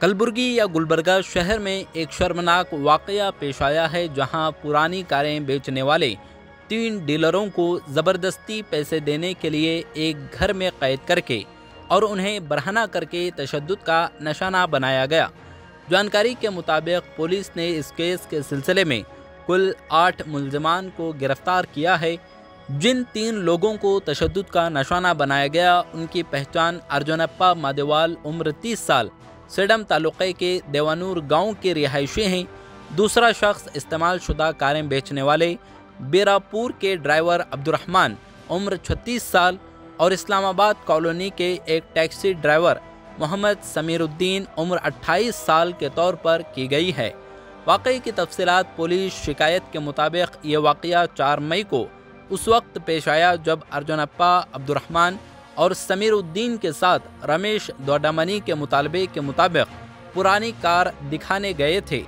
कलबुर्गी या गुलबर्गा शहर में एक शर्मनाक वाकया पेश आया है, जहां पुरानी कारें बेचने वाले 3 डीलरों को ज़बरदस्ती पैसे देने के लिए एक घर में कैद करके और उन्हें बरहना करके तशद्दुद का निशाना बनाया गया। जानकारी के मुताबिक पुलिस ने इस केस के सिलसिले में कुल 8 मुल्ज़िमान को गिरफ्तार किया है। जिन 3 लोगों को तशद्दुद का निशाना बनाया गया, उनकी पहचान अर्जुनप्पा मादेवाल उम्र 30 साल सेडम तालुक़े के देवानूर गांव के रिहायशी हैं। दूसरा शख्स इस्तेमाल शुदा कारें बेचने वाले बेरापुर के ड्राइवर अब्दुर्रहमान उम्र 36 साल और इस्लामाबाद कॉलोनी के एक टैक्सी ड्राइवर मोहम्मद समीरुद्दीन उम्र 28 साल के तौर पर की गई है। वाक़ई की तफसीलात पुलिस शिकायत के मुताबिक ये वाक़या 4 मई को उस वक्त पेश आया जब अर्जुनप्पा अब्दुर्रहमान और समीरुद्दीन के साथ रमेश दोडामनी के मुतालबे के मुताबिक पुरानी कार दिखाने गए थे।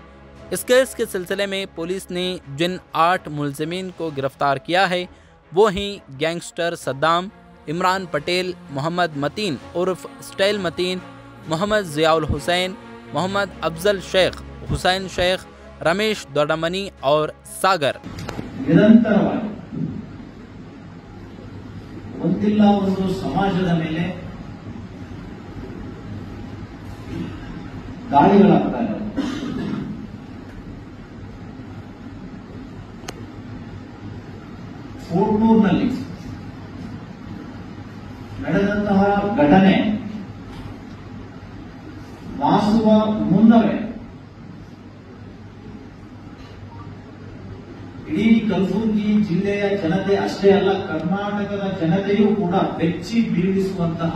इस केस के सिलसिले में पुलिस ने जिन 8 मुल्ज़िमीन को गिरफ्तार किया है वो हैं गैंगस्टर सद्दाम, इमरान पटेल, मोहम्मद मतीन उर्फ स्टाइल मतीन, मोहम्मद ज़ियाउल हुसैन, मोहम्मद अफजल शेख, हुसैन शेख, रमेश दोडामनी और सागर। ಒಂದಿಲ್ಲ ಒಂದು ಸಮಾಜದ ಮೇಲೆ ದಾಳಿಗಳಾಗ್ತಾ ಇವೆ. ಫೋರ್ಟ್ನೂರ್ನಲ್ಲಿ ನಡೆದಂತಹ ಘಟನೆ ವಾಸುವ ಮುನ್ನವೇ ಇಡೀ ಕಲಬುರಗಿ ಜಿಲ್ಲೆಯ ಜನತೆ ಅಷ್ಟೇ ಅಲ್ಲ, ಕರ್ನಾಟಕದ ಜನತೆಯೂ ಕೂಡ ಬೆಚ್ಚಿ ಬೀಳಿಸುವಂತಹ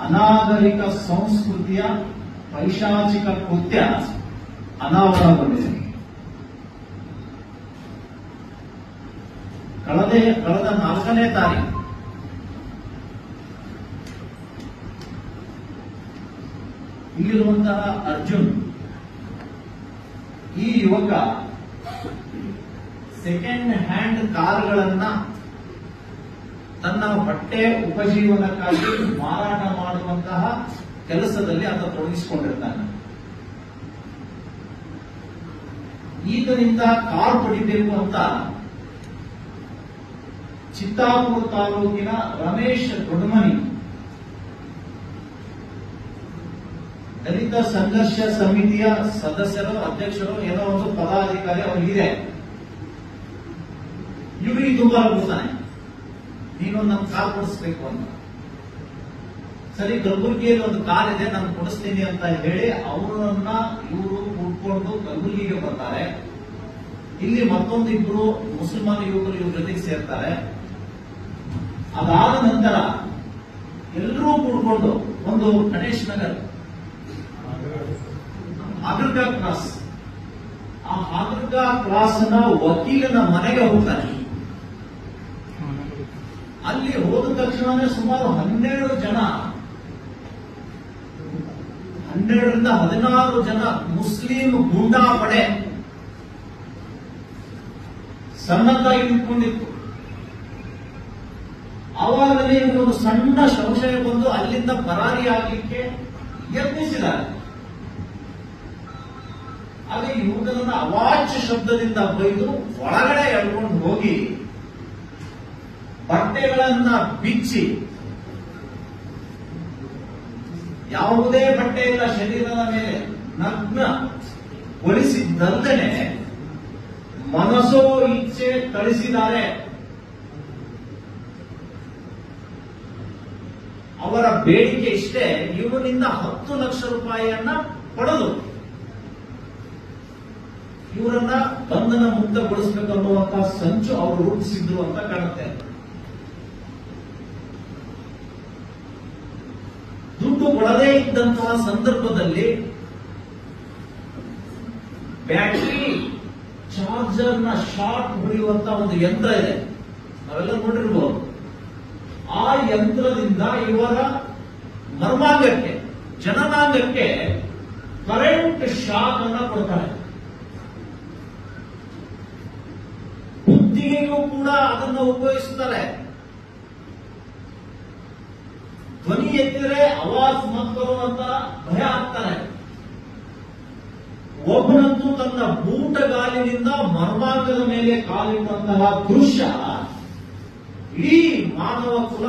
ಅನಾಗರಿಕ ಸಂಸ್ಕೃತಿಯ ಪೈಶಾಚಿಕ ಕೃತ್ಯ ಅನಾವರಣಗೊಂಡಿದೆ. ಕಳೆದ 4ನೇ ತಾರೀಕು ಇಲ್ಲಿರುವಂತಹ ಅರ್ಜುನ್ ಈ ಯುವಕ ಸೆಕೆಂಡ್ ಹ್ಯಾಂಡ್ ಕಾರ್ಗಳನ್ನ ತನ್ನ ಹೊಟ್ಟೆ ಉಪಜೀವನಕ್ಕಾಗಿ ಮಾರಾಟ ಮಾಡುವಂತಹ ಕೆಲಸದಲ್ಲಿ ಆತ ತೊಡಗಿಸಿಕೊಂಡಿರ್ತಾನೆ. ಈತನಿಂದ ಕಾರ್ ಪಡಿಬೇಕು ಅಂತ ಚಿತ್ತಾಪುರ ತಾಲೂಕಿನ ರಮೇಶ್ ದೊಡ್ಮನಿ ದಲಿತ ಸಂಘರ್ಷ ಸಮಿತಿಯ ಸದಸ್ಯರು, ಅಧ್ಯಕ್ಷರು, ಏನೋ ಒಂದು ಪದಾಧಿಕಾರಿ ಅವರಿಗಿದೆ. ಇವರಿಗೆ ತುಂಬಾ ಬರ್ತಾನೆ, ನೀನು ನಮ್ ಕಾರ್ ಕೊಡಿಸ್ಬೇಕು ಅಂತ. ಸರಿ, ಕಲಬುರಗಿಯಲ್ಲಿ ಒಂದು ಕಾರ್ ಇದೆ, ನಾನು ಕೊಡಿಸ್ತೀನಿ ಅಂತ ಹೇಳಿ ಅವರನ್ನ ಇವರು ಕೂತ್ಕೊಂಡು ಕಲಬುರಗಿಗೆ ಬರ್ತಾರೆ. ಇಲ್ಲಿ ಮತ್ತೊಂದು 2 ಮುಸಲ್ಮಾನ ಯುವಕರು ಇವ್ರ ಜೊತೆಗೆ ಸೇರ್ತಾರೆ. ಅದಾದ ನಂತರ ಎಲ್ಲರೂ ಕೂಡ್ಕೊಂಡು ಒಂದು ಗಣೇಶ್ ನಗರ್ ಹಾಗರ್ಗಾ ಕ್ರಾಸ್, ಆ ಹಾಗರ್ಗಾ ಕ್ರಾಸ್ ನ ವಕೀಲನ ಮನೆಗೆ ಹೋಗ್ತಾರೆ. ಅಲ್ಲಿ ಹೋದ ತಕ್ಷಣನೇ ಸುಮಾರು 12 ಜನ, 12ರಿಂದ 16 ಜನ ಮುಸ್ಲಿಂ ಗೂಂಡಾ ಪಡೆ ಸನ್ನದ್ಧಾಗಿ ನಿಂತ್ಕೊಂಡಿತ್ತು. ಆವಾಗಲೇ ಒಂದು ಸಣ್ಣ ಸಂಶಯ ಬಂದು ಅಲ್ಲಿಂದ ಪರಾರಿಯಾಗಲಿಕ್ಕೆ ಯತ್ನಿಸಿದ್ದಾರೆ. ಆಗ ಯುವಕರನ್ನ ಅವಾಚ್ಯ ಶಬ್ದದಿಂದ ಬೈದು ಒಳಗಡೆ ಎಳ್ಕೊಂಡು ಹೋಗಿ ಬಟ್ಟೆಗಳನ್ನ ಬಿಚ್ಚಿ, ಯಾವುದೇ ಬಟ್ಟೆ ಇಲ್ಲ ಶರೀರದ ಮೇಲೆ, ನಗ್ನ ಗೊಳಿಸಿದ್ದಲ್ಲದೆ ಮನಸೋ ಇಚ್ಛೆ ಕಳಿಸಿದ್ದಾರೆ. ಅವರ ಬೇಡಿಕೆ ಇಷ್ಟೇ, ಇವನಿಂದ 10 ಲಕ್ಷ ರೂಪಾಯಿಯನ್ನ ಪಡೆದು ಇವರನ್ನ ಬಂಧನ ಮುಕ್ತಗೊಳಿಸಬೇಕನ್ನುವಂತಹ ಸಂಚು ಅವರು ರೂಪಿಸಿದ್ರು ಅಂತ ಕಾಣುತ್ತೆ. ದುಡ್ಡು ಕೊಡದೇ ಇದ್ದಂತಹ ಸಂದರ್ಭದಲ್ಲಿ ಬ್ಯಾಟರಿ ಚಾರ್ಜರ್ ನ ಶಾರ್ಟ್ ಹೊಡೆಯುವಂತಹ ಒಂದು ಯಂತ್ರ ಇದೆ, ನಾವೆಲ್ಲ ನೋಡಿರ್ಬೋದು. ಆ ಯಂತ್ರದಿಂದ ಇವರ ಮರ್ಮಾಂಗಕ್ಕೆ, ಜನನಾಂಗಕ್ಕೆ ಕರೆಂಟ್ ಶಾಕ್ ಅನ್ನ ಕೊಡ್ತಾರೆ. ಬುದ್ಧಿಗೂ ಕೂಡ ಅದನ್ನು ಉಪಯೋಗಿಸುತ್ತಾರೆ. ಧ್ವನಿ ಎತ್ತಿದ್ರೆ ಆವಾಜ್ ಮತ್ ಬರುವಂತ ಭಯ ಆಗ್ತಾರೆ. ಒಬ್ಬನಂತೂ ತನ್ನ ಬೂಟಗಾಲಿನಿಂದ ಮರ್ಮಾಂಗದ ಮೇಲೆ ಕಾಲಿಟ್ಟಂತಹ ದೃಶ್ಯ ಇಡೀ ಮಾನವ ಕುಲ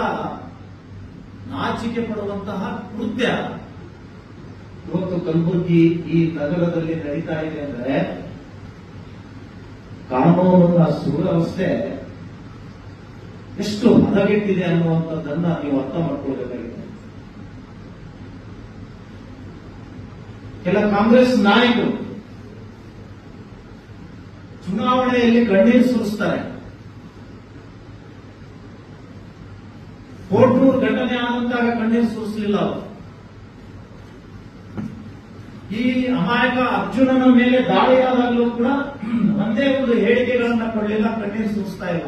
ನಾಚಿಕೆ ಪಡುವಂತಹ ಕೃತ್ಯ ಇವತ್ತು ಕಲಬುರಗಿ ಈ ನಗರದಲ್ಲಿ ನಡೀತಾ ಇದೆ ಅಂದ್ರೆ ಕಾನೂನಿನ ಸುವ್ಯವಸ್ಥೆ ಎಷ್ಟು ಹದಗೆಟ್ಟಿದೆ ಅನ್ನುವಂಥದ್ದನ್ನ ನೀವು ಅರ್ಥ ಮಾಡ್ಕೊಳ್ಬೇಕಾಗಿದೆ. ಕೆಲ ಕಾಂಗ್ರೆಸ್ ನಾಯಕರು ಚುನಾವಣೆಯಲ್ಲಿ ಕಣ್ಣೀರು ಸುರಿಸ್ತಾರೆ. ಕೋಟ್ನೂರು ಘಟನೆ ಆದಂತಾಗ ಕಣ್ಣೀರು ಸುರಿಸಲಿಲ್ಲ ಅವರು. ಈ ಅಮಾಯಕ ಅರ್ಜುನನ ಮೇಲೆ ದಾಳಿಯಾದಾಗಲೂ ಕೂಡ ಒಂದೇ ಒಂದು ಹೇಳಿಕೆಗಳನ್ನ ಕೊಡಲಿಲ್ಲ, ಕಣ್ಣೀರು ಸುರಿಸ್ತಾ ಇಲ್ಲ.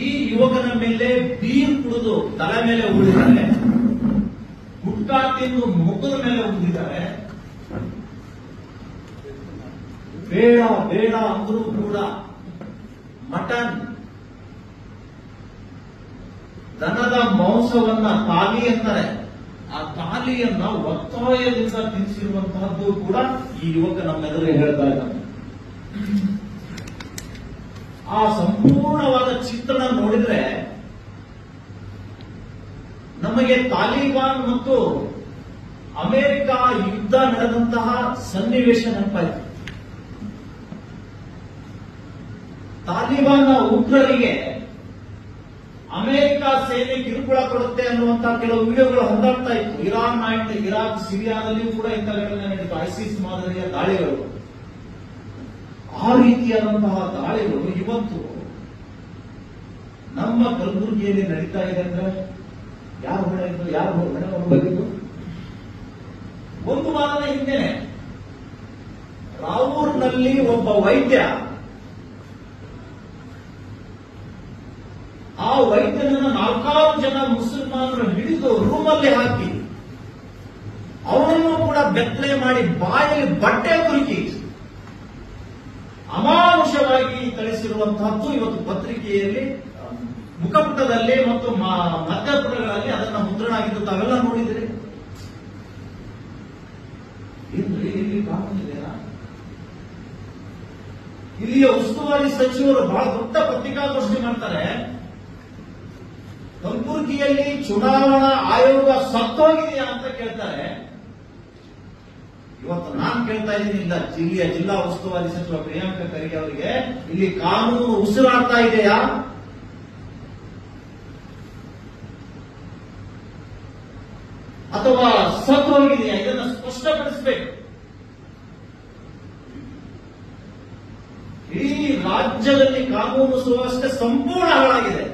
ಈ ಯುವಕನ ಮೇಲೆ ಬೀರ್ ಕುಡಿದು ತಲೆ ಮೇಲೆ ಉಳಿದಿದ್ದಾರೆ, ಗುಟ್ಕಾ ತಿಂದು ಮುಖದ ಮೇಲೆ ಉಳಿದಿದ್ದಾರೆ. ಬೇಡ ಬೇಡ ಅಂದ್ರೂ ಕೂಡ ಮಟನ್, ದನದ ಮಾಂಸವನ್ನ ತಾಲಿ ಅಂತಾರೆ, ಆ ತಾಲಿಯನ್ನ ಒತ್ತಾಯದಿಂದ ತಿನ್ನಿಸಿರುವಂತಹದ್ದು ಕೂಡ ಈ ಯುವಕ ನಮ್ಮೆದುರಿಗೆ ಹೇಳ್ತಾ ಇದ್ದಾನೆ. ಆ ಸಂಪೂರ್ಣವಾದ ಚಿತ್ರಣ ನೋಡಿದ್ರೆ ನಮಗೆ ತಾಲಿಬಾನ್ ಮತ್ತು ಅಮೆರಿಕ ಯುದ್ಧ ನಡೆದಂತಹ ಸನ್ನಿವೇಶ ನೆನಪಾಯಿತು. ತಾಲಿಬಾನ್ ಉಗ್ರರಿಗೆ ಅಮೆರಿಕ ಸೇನೆ ಕಿರುಕುಳ ಕೊಡುತ್ತೆ ಅನ್ನುವಂತಹ ಕೆಲವು ವಿಡಿಯೋಗಳು ಹರಿದಾಡ್ತಾ ಇತ್ತು. ಇರಾನ್ ಅಂಡ್ ಇರಾಕ್, ಸಿರಿಯಾದಲ್ಲಿಯೂ ಕೂಡ ಇಂಥ ಘಟನೆ ನಡೀತು, ಐಸಿಸ್ ಮಾದರಿಯ ದಾಳಿಗಳು. ಆ ರೀತಿಯಾದಂತಹ ದಾಳಿಗಳು ಇವತ್ತು ನಮ್ಮ ಕಲಬುರಗಿಯಲ್ಲಿ ನಡೀತಾ ಇದೆ ಅಂದ್ರೆ ಯಾರು ಹೊಣೆ ಇದ್ದು, ಯಾರು ಹೊಣೆ ಹೊರಬಂದಿದ್ದು? ಒಂದು ವಾರದ ಹಿಂದೆನೆ ರಾವೂರ್ನಲ್ಲಿ ಒಬ್ಬ ವೈದ್ಯ, ಆ ವೈದ್ಯನನ್ನ 4 ಜನ ಮುಸಲ್ಮಾನರು ಹಿಡಿದು ರೂಮಲ್ಲಿ ಹಾಕಿ ಅವನನ್ನು ಕೂಡ ಬೆತ್ತಲೆ ಮಾಡಿ ಬಾಯಲ್ಲಿ ಬಟ್ಟೆ ಕುರುಕಿ ಅಮಾನುಷವಾಗಿ ಕಳಿಸಿರುವಂತಹದ್ದು ಇವತ್ತು ಪತ್ರಿಕೆಯಲ್ಲಿ ಮುಖಪುಟದಲ್ಲಿ ಮತ್ತು ಮಧ್ಯಪುಟಗಳಲ್ಲಿ ಅದನ್ನ ಮುದ್ರಣ ಆಗಿದ್ದು ತಾವೆಲ್ಲ ನೋಡಿದಿರಿ. ಇಲ್ಲಿ ಕಾನೂನಿದೆಯಾ? ಇಲ್ಲಿಯ ಉಸ್ತುವಾರಿ ಸಚಿವರು ಬಹಳ ದೊಡ್ಡ ಪತ್ರಿಕಾಗೋಷ್ಠಿ ಮಾಡ್ತಾರೆ. ಕಲಬುರಗಿಯಲ್ಲಿ ಚುನಾವಣಾ ಆಯೋಗ ಸತ್ತೋಗಿದೆಯಾ ಅಂತ ಕೇಳ್ತಾರೆ. ಇವತ್ತು ನಾನು ಕೇಳ್ತಾ ಇದ್ದೀನಿ, ಇಲ್ಲ, ಜಿಲ್ಲೆಯ ಜಿಲ್ಲಾ ಉಸ್ತುವಾರಿ ಸಚಿವ ಪ್ರಿಯಾಂಕ ಖರ್ಗೆ ಅವರಿಗೆ ಇಲ್ಲಿ ಕಾನೂನು ಉಸಿರಾಡ್ತಾ ಇದೆಯಾ? ಅಥವಾ ಸತ್ತು ಹೋಗಿದೆಯಾ? ಇದನ್ನು ಸ್ಪಷ್ಟಪಡಿಸಬೇಕು. ಇಡೀ ರಾಜ್ಯದಲ್ಲಿ ಕಾನೂನು ಸುವ್ಯವಸ್ಥೆ ಸಂಪೂರ್ಣ ಹಾಳಾಗಿದೆ.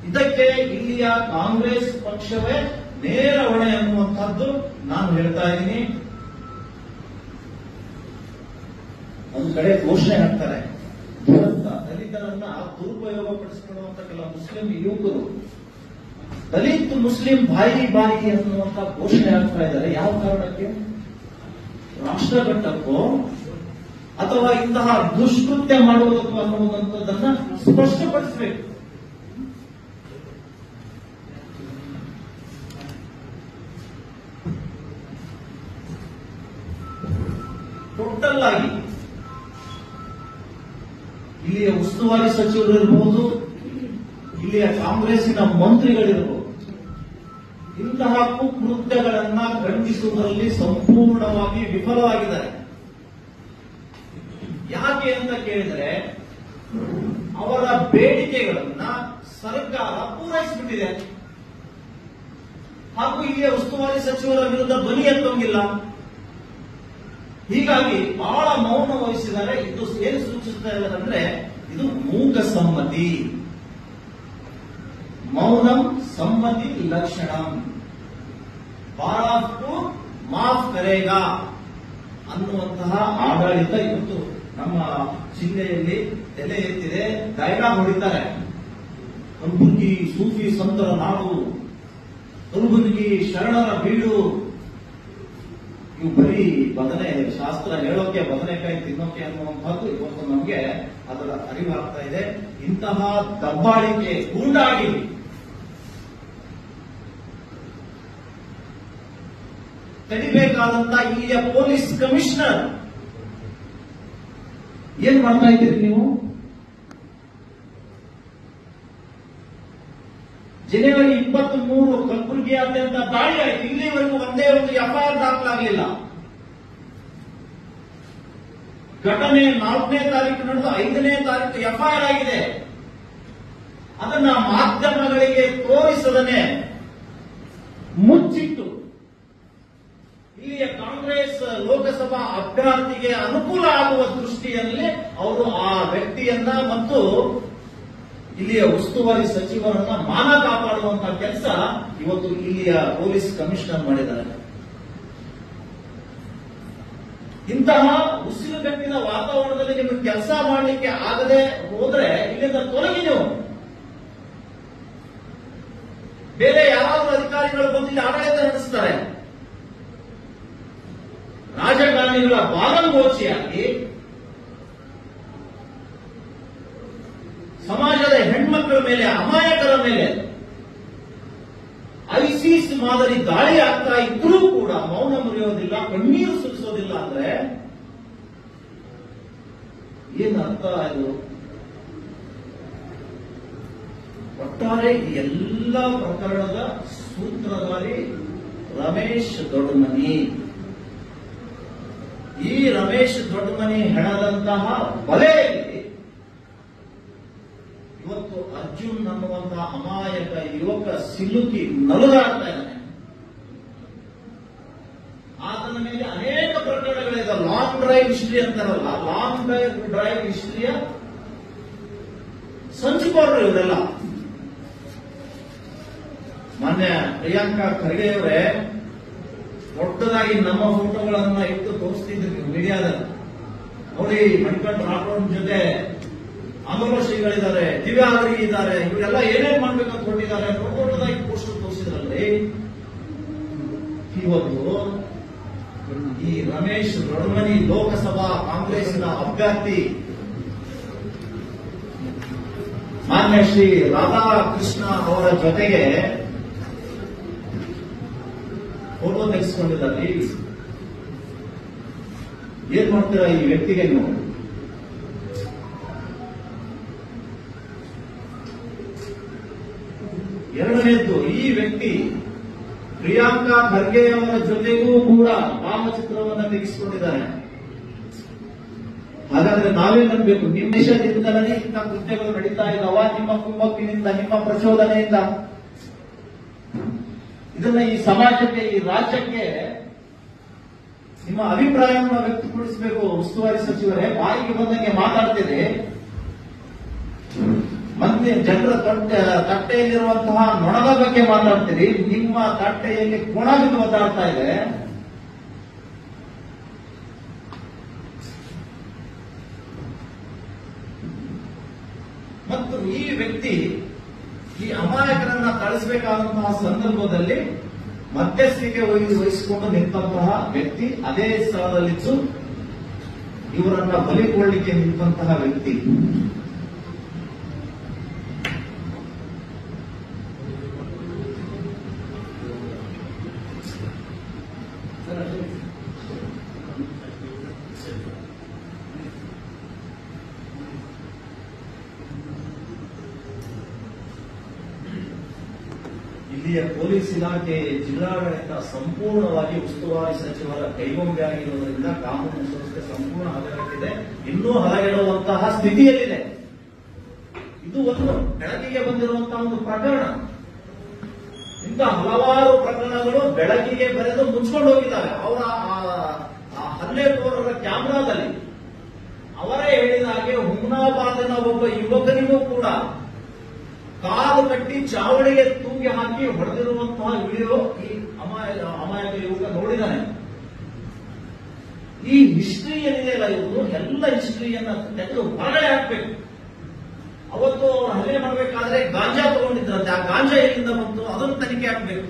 ಇದಕ್ಕೆ ಇಲ್ಲಿಯ ಕಾಂಗ್ರೆಸ್ ಪಕ್ಷವೇ ನೇರ ಹೊಣೆ ಅನ್ನುವಂಥದ್ದು ನಾನು ಹೇಳ್ತಾ ಇದ್ದೀನಿ. ಒಂದು ಕಡೆ ಘೋಷಣೆ ಹಾಕ್ತಾರೆ, ದಲಿತರನ್ನ ದುರುಪಯೋಗ ಪಡಿಸಿಕೊಳ್ಳುವಂತ ಕೆಲವು ಮುಸ್ಲಿಂ ಯುವಕರು ದಲಿತ್ ಮುಸ್ಲಿಂ ಭಾಯಿ ಬಾಯಿ ಅನ್ನುವಂತ ಘೋಷಣೆ ಹಾಕ್ತಾ ಇದ್ದಾರೆ. ಯಾವ ಕಾರಣಕ್ಕೆ? ರಾಷ್ಟ್ರ ಕಟ್ಟಕ್ಕೋ ಅಥವಾ ಇಂತಹ ದುಷ್ಕೃತ್ಯ ಮಾಡುವುದಕ್ಕೋ ಅನ್ನುವಂಥದ್ದನ್ನ ಸ್ಪಷ್ಟಪಡಿಸಬೇಕು. ಟೋಟಲ್ ಆಗಿ ಇಲ್ಲಿಯ ಉಸ್ತುವಾರಿ ಸಚಿವರು ಇರಬಹುದು, ಇಲ್ಲಿಯ ಕಾಂಗ್ರೆಸ್ಸಿನ ಮಂತ್ರಿಗಳಿರಬಹುದು, ಇಂತಹ ಕುಕೃತ್ಯಗಳನ್ನ ಖಂಡಿಸುವುದರಲ್ಲಿ ಸಂಪೂರ್ಣವಾಗಿ ವಿಫಲವಾಗಿದ್ದಾರೆ. ಯಾಕೆ ಅಂತ ಕೇಳಿದರೆ ಅವರ ಬೇಡಿಕೆಗಳನ್ನ ಸರ್ಕಾರ ಪೂರೈಸಿಬಿಟ್ಟಿದೆ. ಹಾಗೂ ಇಲ್ಲಿಯ ಉಸ್ತುವಾರಿ ಸಚಿವರ ವಿರುದ್ಧ ಧ್ವನಿ ಎತ್ತೋಂಗಿಲ್ಲ. ಹೀಗಾಗಿ ಬಹಳ ಮೌನ ವಹಿಸಿದ್ದಾರೆ. ಇದು ಏನು ಸೂಚಿಸ್ತಾ ಇರೋದಂದ್ರೆ ಇದು ಮೂಕ ಸಮ್ಮತಿ, ಮೌನಂ ಸಮ್ಮತಿ ಲಕ್ಷಣಂ, ಬಾರಾಫ್ಕು ಮಾಫ್ ಕರೇಗಾ ಅನ್ನುವಂತಹ ಆಡಳಿತ ಇವತ್ತು ನಮ್ಮ ಜಿಲ್ಲೆಯಲ್ಲಿ ತಲೆ ಎತ್ತಿದೆ. ಡೈಲಾಗ್ ಹೊಡಿತಾರೆ, ಕಲಬುರಗಿ ಸೂಫಿ ಸಂತರ ನಾಡು, ಕಲಬುರಗಿ ಶರಣರ ಬೀಡು. ಇವು ಬರೀ ಬದನೆ ಶಾಸ್ತ್ರ ಹೇಳೋಕೆ ಬದನೆಕಾಯಿ ತಿನ್ನೋಕೆ ಅನ್ನುವಂಥದ್ದು ಇವತ್ತು ನಮಗೆ ಅದರ ಅರಿವಾಗ್ತಾ ಇದೆ. ಇಂತಹ ದಬ್ಬಾಳಿಕೆ ಗೂಂಡಾಗಿ ತಡಿಬೇಕಾದಂತ ಇಲ್ಲಿಯ ಪೊಲೀಸ್ ಕಮಿಷನರ್ ಏನ್ ಮಾಡ್ತಾ ಇದ್ದೀರಿ ನೀವು? ಜನವರಿ 23 ಕಲಬುರಗಿಯಾದ್ಯಂತ ದಾಳಿ ಆಯಿತು. ಇಲ್ಲಿವರೆಗೂ ಒಂದೇ ಒಂದು ಎಫ್ಐಆರ್ ದಾಖಲಾಗಲಿಲ್ಲ. ಘಟನೆ 4ನೇ ತಾರೀಕು ನಡೆದು 5ನೇ ತಾರೀಕು ಎಫ್ಐಆರ್ ಆಗಿದೆ. ಅದನ್ನ ಮಾಧ್ಯಮಗಳಿಗೆ ತೋರಿಸದನೆ ಮುಚ್ಚಿಟ್ಟು ಇಲ್ಲಿಯ ಕಾಂಗ್ರೆಸ್ ಲೋಕಸಭಾ ಅಭ್ಯರ್ಥಿಗೆ ಅನುಕೂಲ ಆಗುವ ದೃಷ್ಟಿಯಲ್ಲಿ ಅವರು ಆ ವ್ಯಕ್ತಿಯನ್ನ ಮತ್ತು ಇಲ್ಲಿಯ ಉಸ್ತುವಾರಿ ಸಚಿವರನ್ನ ಮಾನ ಕಾಪಾಡುವಂತಹ ಕೆಲಸ ಇವತ್ತು ಇಲ್ಲಿಯ ಪೊಲೀಸ್ ಕಮಿಷನರ್ ಮಾಡಿದ್ದಾರೆ. ಇಂತಹ ಉಸಿರುಗಟ್ಟಿನ ವಾತಾವರಣದಲ್ಲಿ ನಿಮಗೆ ಕೆಲಸ ಮಾಡಲಿಕ್ಕೆ ಆಗದೆ ಹೋದ್ರೆ ಇಲ್ಲಿಂದ ತೊಲಗಿ ನೀವು. ಬೇರೆ ಯಾರಾದ್ರೂ ಅಧಿಕಾರಿಗಳು ಬಂದು ಇಲ್ಲಿ ಆಡಳಿತ ನಡೆಸ್ತಾರೆ. ರಾಜಕಾರಣಿಗಳ ಬಾಲಂಗೋಚಿಯಾಗಿ ಸಮಾಜದ ಹೆಣ್ಮಕ್ಕಳ ಮೇಲೆ, ಅಮಾಯಕರ ಮೇಲೆ ಐಸಿಸ್ ಮಾದರಿ ದಾಳಿ ಆಗ್ತಾ ಇದ್ರೂ ಕೂಡ ಮೌನ ಮುರಿಯೋದಿಲ್ಲ, ಕಣ್ಣೀರು ಸುರಿಸೋದಿಲ್ಲ ಅಂದ್ರೆ ಏನ್ ಅರ್ಥ ಇದು? ಒಟ್ಟಾರೆ ಈ ಎಲ್ಲ ಪ್ರಕರಣದ ಸೂತ್ರಧಾರಿ ರಮೇಶ್ ದೊಡ್ಡಮನಿ. ಈ ರಮೇಶ್ ದೊಡ್ಡಮನಿ ಹೆಣದಂತಹ ಬಲೆಯಲ್ಲಿ ಇವತ್ತು ಅರ್ಜುನ್ ಅನ್ನುವಂತಹ ಅಮಾಯಕ ಯುವಕ ಸಿಲುಕಿ ನಲುಗಾಡ್ತಾ ಇದ್ದಾನೆ. ಆತನ ಮೇಲೆ ಅನೇಕ ಪ್ರಕರಣಗಳಿದೆ. ಲಾಂಗ್ ಡ್ರೈವ್ ಹಿಸ್ಟ್ರಿ ಅಂತಾರಲ್ಲ, ಲಾಂಗ್ ಡ್ರೈವ್ ಹಿಸ್ಟ್ರಿಯ ಸಂಚುಕೋರರು ಇವರೆಲ್ಲ. ಮೊನ್ನೆ ಪ್ರಿಯಾಂಕಾ ಖರ್ಗೆ ಅವರೇ ದೊಡ್ಡದಾಗಿ ನಮ್ಮ ಫೋಟೋಗಳನ್ನ ಇಟ್ಟು ತೋರಿಸ್ತಿದ್ರು ಮೀಡಿಯಾದಲ್ಲಿ. ನೋಡಿ, ಮಣಿಕಂಠ ರಾಠೋಡ್ ಜೊತೆ ಅಮರ ಶ್ರೀಗಳಿದ್ದಾರೆ, ದಿವ್ಯಾವರಿ ಇದ್ದಾರೆ, ಇವರೆಲ್ಲ ಏನೇನ್ ಮಾಡ್ಬೇಕಂತ ಹೊರಟಿದ್ದಾರೆ ದೊಡ್ಡದಾಗಿ ಪೋಸ್ಟರ್ ತೋರಿಸಿದ್ರಲ್ಲಿ. ಇವತ್ತು ಈ ರಮೇಶ್ ದೊಡ್ಡಮನಿ ಲೋಕಸಭಾ ಕಾಂಗ್ರೆಸ್ನ ಅಭ್ಯರ್ಥಿ ಮಾನ್ಯ ಶ್ರೀ ರಾಧಾಕೃಷ್ಣ ಅವರ ಜೊತೆಗೆ ಫೋಟೋ ತೆಗೆಸ್ಕೊಂಡಿದ್ದಾರೆ. ಏನ್ ಮಾಡ್ತೀರಾ ಈ ವ್ಯಕ್ತಿಗೆ ನೀವು? ಎರಡನೇದ್ದು, ಈ ವ್ಯಕ್ತಿ ಪ್ರಿಯಾಂಕಾ ಖರ್ಗೆ ಅವರ ಜೊತೆಗೂ ಕೂಡ ಭಾವಚಿತ್ರವನ್ನು ತೆಗೆಸಿಕೊಂಡಿದ್ದಾರೆ. ಹಾಗಾದ್ರೆ ನಾವೇ ನಂಬಬೇಕು? ನಿಮ್ಮ ದೇಶದಿಂದಲೇ ಇಂಥ ಕೃತ್ಯಗಳು ನಡೀತಾ ಇದ್ದಾವ, ನಿಮ್ಮ ಕುಮ್ಮಕ್ಕಿನಿಂದ, ನಿಮ್ಮ ಪ್ರಚೋದನೆಯಿಂದ. ಇದನ್ನ ಈ ಸಮಾಜಕ್ಕೆ, ಈ ರಾಜ್ಯಕ್ಕೆ ನಿಮ್ಮ ಅಭಿಪ್ರಾಯವನ್ನು ವ್ಯಕ್ತಪಡಿಸಬೇಕು. ಉಸ್ತುವಾರಿ ಸಚಿವರೇ, ಬಾಯಿಗೆ ಬಂದಂಗೆ ಮಾತಾಡ್ತೀರಿ. ಮತ್ತೆ ಜನರ ತಟ್ಟೆಯಲ್ಲಿರುವಂತಹ ನೊಣದ ಬಗ್ಗೆ ಮಾತಾಡ್ತೀರಿ. ನಿಮ್ಮ ತಟ್ಟೆಯಲ್ಲಿ ಕೊಣ ಬಿದ್ದು ಮಾತಾಡ್ತಾ ಇದೆ. ಮತ್ತು ಈ ವ್ಯಕ್ತಿ ಈ ಅಮಾಯಕರನ್ನ ಕಳಿಸಬೇಕಾದಂತಹ ಸಂದರ್ಭದಲ್ಲಿ ಮಧ್ಯಸ್ಥಿಕೆ ವಹಿಸಿಕೊಂಡು ನಿಂತಹ ವ್ಯಕ್ತಿ, ಅದೇ ಸ್ಥಳದಲ್ಲಿದ್ದು ಇವರನ್ನ ಬಲಿಕೊಳ್ಳಿಕ್ಕೆ ನಿಂತಹ ವ್ಯಕ್ತಿ. ಇಲ್ಲಿಯ ಪೊಲೀಸ್ ಇಲಾಖೆ, ಜಿಲ್ಲಾಡಳಿತ ಸಂಪೂರ್ಣವಾಗಿ ಉಸ್ತುವಾರಿ ಸಚಿವರ ಕೈಗೊಂಬೆ ಆಗಿರುವುದರಿಂದ ಕಾನೂನು ಸಂಸ್ಥೆ ಸಂಪೂರ್ಣ ಹದಗೆಟ್ಟಿದೆ, ಇನ್ನೂ ಹದಗೆಡುವಂತಹ ಸ್ಥಿತಿಯಲ್ಲಿದೆ. ಇದು ಒಂದು ಬೆಳಕಿಗೆ ಬಂದಿರುವಂತಹ ಒಂದು ಪ್ರಕರಣ. ಇಂಥ ಹಲವಾರು ಪ್ರಕರಣಗಳು ಬೆಳಕಿಗೆ ಬರೆದು ಮುಚ್ಕೊಂಡು ಹೋಗಿದ್ದಾರೆ. ಅವರ ಹಲ್ಲೆಕೋರರ ಕ್ಯಾಮೆರಾದಲ್ಲಿ ಅವರೇ ಹೇಳಿದ ಹಾಗೆ ಹುಮ್ನಾಬಾದಿನ ಒಬ್ಬ ಯುವಕನಿಗೂ ಕೂಡ ಕಾಲು ಕಟ್ಟಿ ಚಾವಣಿಗೆ ತೂಗಿ ಹಾಕಿ ಹೊಡೆದಿರುವಂತಹ ವಿಡಿಯೋ ಈ ಅಮಾಯಕ ಯುವಕ ನೋಡಿದ್ದಾನೆ. ಈ ಹಿಸ್ಟ್ರಿ ಏನಿದೆಯಲ್ಲ, ಇವರು ಎಲ್ಲ ಹಿಸ್ಟ್ರಿಯನ್ನ ತೆಗೆದು ಹೊರಗಡೆ ಹಾಕಬೇಕು. ಅವತ್ತು ಅವರು ಹಲ್ಲೆ ಮಾಡಬೇಕಾದ್ರೆ ಗಾಂಜಾ ತಗೊಂಡಿದ್ರಂತೆ, ಆ ಗಾಂಜಾ ಎಲ್ಲಿಂದ ಬಂತು ಅದನ್ನು ತನಿಖೆ ಹಾಕಬೇಕು.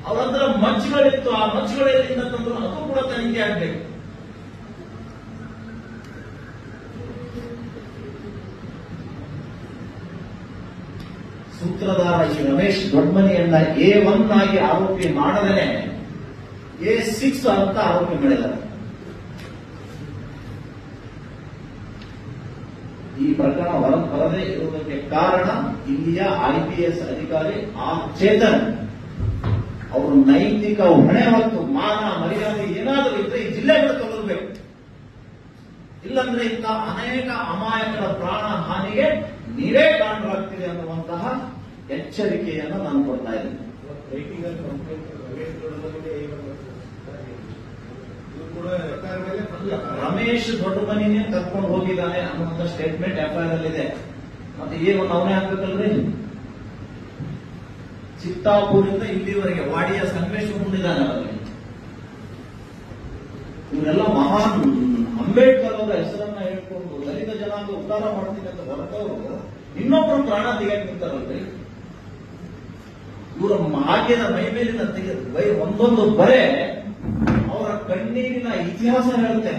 ಅವ್ರ ಹತ್ರ ಮಚ್ಚುಗಳಿತ್ತು, ಆ ಮಚ್ಚುಗಳು ಎಲ್ಲಿಂದ ತಂದ್ರು ಅದು ಕೂಡ ತನಿಖೆ ಆಗ್ಬೇಕು. ಸೂತ್ರಧಾರ ಈ ರಮೇಶ್ ದೊಡ್ಡಮನಿಯನ್ನ A1 ಆಗಿ ಆರೋಪಿ ಮಾಡದೇನೆ A6 ಅಂತ ಆರೋಪಿ ಮಾಡಿದ್ದಾರೆ. ಈ ಪ್ರಕರಣ ಹೊರಬರದೇ ಇರುವುದಕ್ಕೆ ಕಾರಣ ಇಲ್ಲಿಯ IPS ಅಧಿಕಾರಿ ಚೇತನ್ ಅವರು ನೈತಿಕ ಹೊಣೆ ಹೊತ್ತು ಮಾನ ಮರ್ಯಾದೆ ಏನಾದರೂ ಇದ್ರೆ ಈ ಜಿಲ್ಲೆ ಬಿಟ್ಟು ತೊಲಗಬೇಕು. ಇಲ್ಲಂದ್ರೆ ಇಂಥ ಅನೇಕ ಅಮಾಯಕರ ಪ್ರಾಣ ಹಾನಿಗೆ ನೀವೇ ಕಾರಣರಾಗ್ತೀರಿ ಅನ್ನುವಂತಹ ಎಚ್ಚರಿಕೆಯನ್ನು ನಾನು ಕೊಡ್ತಾ ಇದ್ದೀನಿ. ರಮೇಶ್ ದೊಡ್ಡಮನಿನೇ ಕರ್ಕೊಂಡು ಹೋಗಿದ್ದಾನೆ ಅನ್ನುವಂತ ಸ್ಟೇಟ್ಮೆಂಟ್ FIR ಅಲ್ಲಿದೆ. ಮತ್ತೆ ಏನು ಅವನೇ ಹಾಕ್ಬೇಕಲ್ರಿ? ಚಿತ್ತಾಪುರದಿಂದ ಇಲ್ಲಿವರೆಗೆ ವಾಡಿಯ ಸಂಗಮೇಶ್ ಮುಂದಿದ್ದಾನೆ ಅವರಲ್ಲಿ. ಇವರೆಲ್ಲ ಮಹಾನ್ ಅಂಬೇಡ್ಕರ್ ಅವರ ಹೆಸರನ್ನ ಹೇಳ್ಕೊಂಡು ದಲಿತ ಜನಾಂಗ ಉದ್ಧಾರ ಮಾಡ್ತೀನಿ ಅಂತ ಹೊರಟವರು ಇನ್ನೊಬ್ಬರು ಪ್ರಾಣ ತೆಗೆಯಕ್ಕೆ ನಿಂತಾರಲ್ರಿ. ಇವರ ಹಾಕಿದ ಮೈ ಮೇಲಿನ ಒಂದೊಂದು ಬರೆ ಅವರ ಕಣ್ಣೀರಿನ ಇತಿಹಾಸ ಹೇಳುತ್ತೆ.